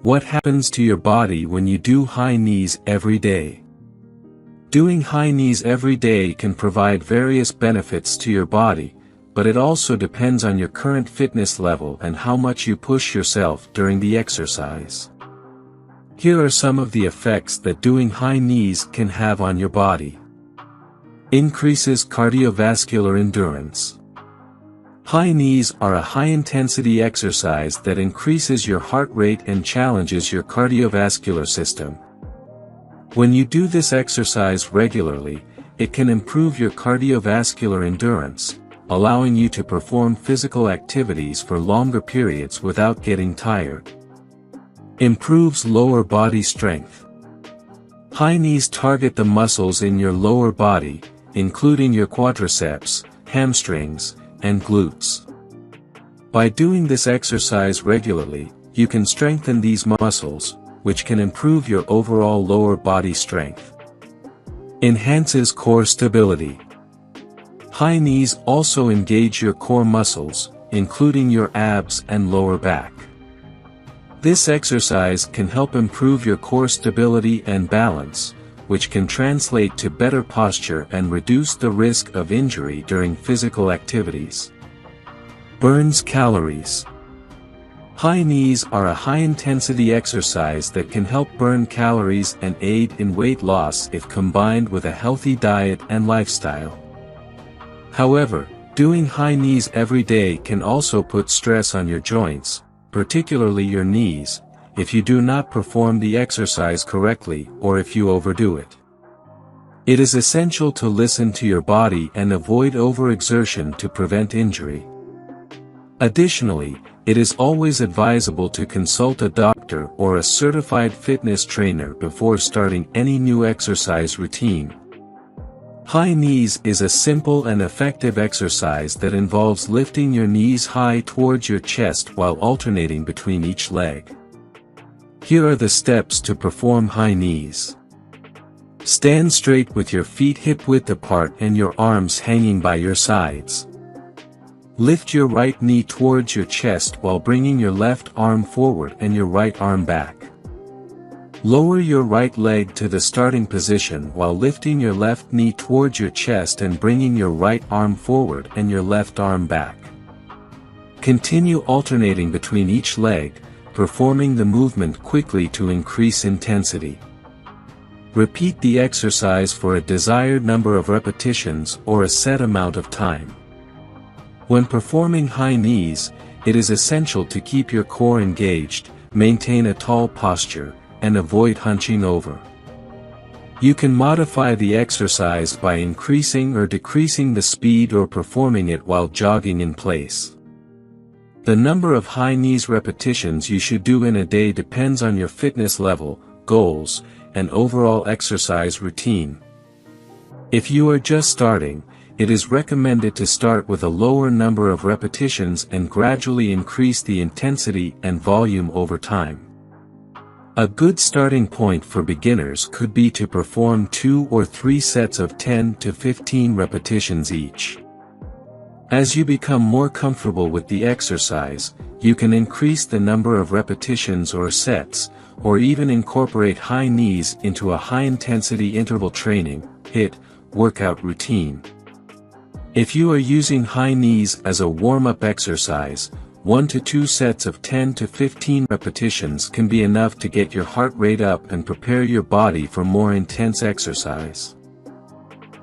What happens to your body when you do high knees every day? Doing high knees every day can provide various benefits to your body, but it also depends on your current fitness level and how much you push yourself during the exercise. Here are some of the effects that doing high knees can have on your body. Increases cardiovascular endurance. High knees are a high-intensity exercise that increases your heart rate and challenges your cardiovascular system. When you do this exercise regularly, it can improve your cardiovascular endurance, allowing you to perform physical activities for longer periods without getting tired. Improves lower body strength. High knees target the muscles in your lower body, including your quadriceps, hamstrings, and glutes. By doing this exercise regularly, you can strengthen these muscles, which can improve your overall lower body strength. Enhances core stability. High knees also engage your core muscles, including your abs and lower back. This exercise can help improve your core stability and balance, which can translate to better posture and reduce the risk of injury during physical activities. Burns calories. High knees are a high-intensity exercise that can help burn calories and aid in weight loss if combined with a healthy diet and lifestyle. However, doing high knees every day can also put stress on your joints, particularly your knees, if you do not perform the exercise correctly or if you overdo it. It is essential to listen to your body and avoid overexertion to prevent injury. Additionally, it is always advisable to consult a doctor or a certified fitness trainer before starting any new exercise routine. High knees is a simple and effective exercise that involves lifting your knees high towards your chest while alternating between each leg. Here are the steps to perform high knees. Stand straight with your feet hip-width apart and your arms hanging by your sides. Lift your right knee towards your chest while bringing your left arm forward and your right arm back. Lower your right leg to the starting position while lifting your left knee towards your chest and bringing your right arm forward and your left arm back. Continue alternating between each leg, performing the movement quickly to increase intensity. Repeat the exercise for a desired number of repetitions or a set amount of time. When performing high knees, it is essential to keep your core engaged, maintain a tall posture, and avoid hunching over. You can modify the exercise by increasing or decreasing the speed or performing it while jogging in place. The number of high knees repetitions you should do in a day depends on your fitness level, goals, and overall exercise routine. If you are just starting, it is recommended to start with a lower number of repetitions and gradually increase the intensity and volume over time. A good starting point for beginners could be to perform 2 or 3 sets of 10 to 15 repetitions each. As you become more comfortable with the exercise, you can increase the number of repetitions or sets, or even incorporate high knees into a high-intensity interval training (HIIT) workout routine. If you are using high knees as a warm-up exercise, 1 to 2 sets of 10 to 15 repetitions can be enough to get your heart rate up and prepare your body for more intense exercise.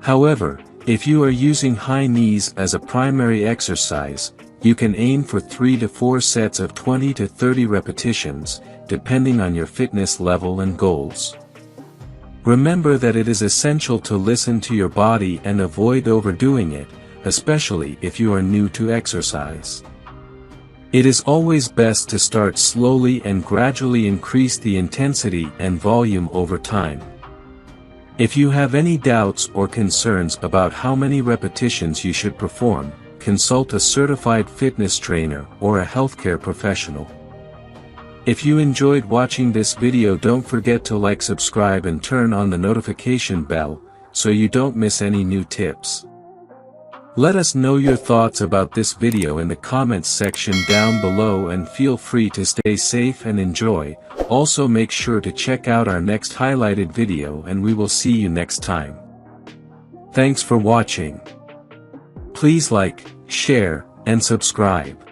However, if you are using high knees as a primary exercise, you can aim for 3 to 4 sets of 20 to 30 repetitions, depending on your fitness level and goals. Remember that it is essential to listen to your body and avoid overdoing it, especially if you are new to exercise. It is always best to start slowly and gradually increase the intensity and volume over time. If you have any doubts or concerns about how many repetitions you should perform, consult a certified fitness trainer or a healthcare professional. If you enjoyed watching this video, don't forget to like, subscribe and turn on the notification bell, so you don't miss any new tips. Let us know your thoughts about this video in the comments section down below, and feel free to stay safe and enjoy Also make sure to check out our next highlighted video and we will see you next time. Thanks for watching. Please like, share, and subscribe.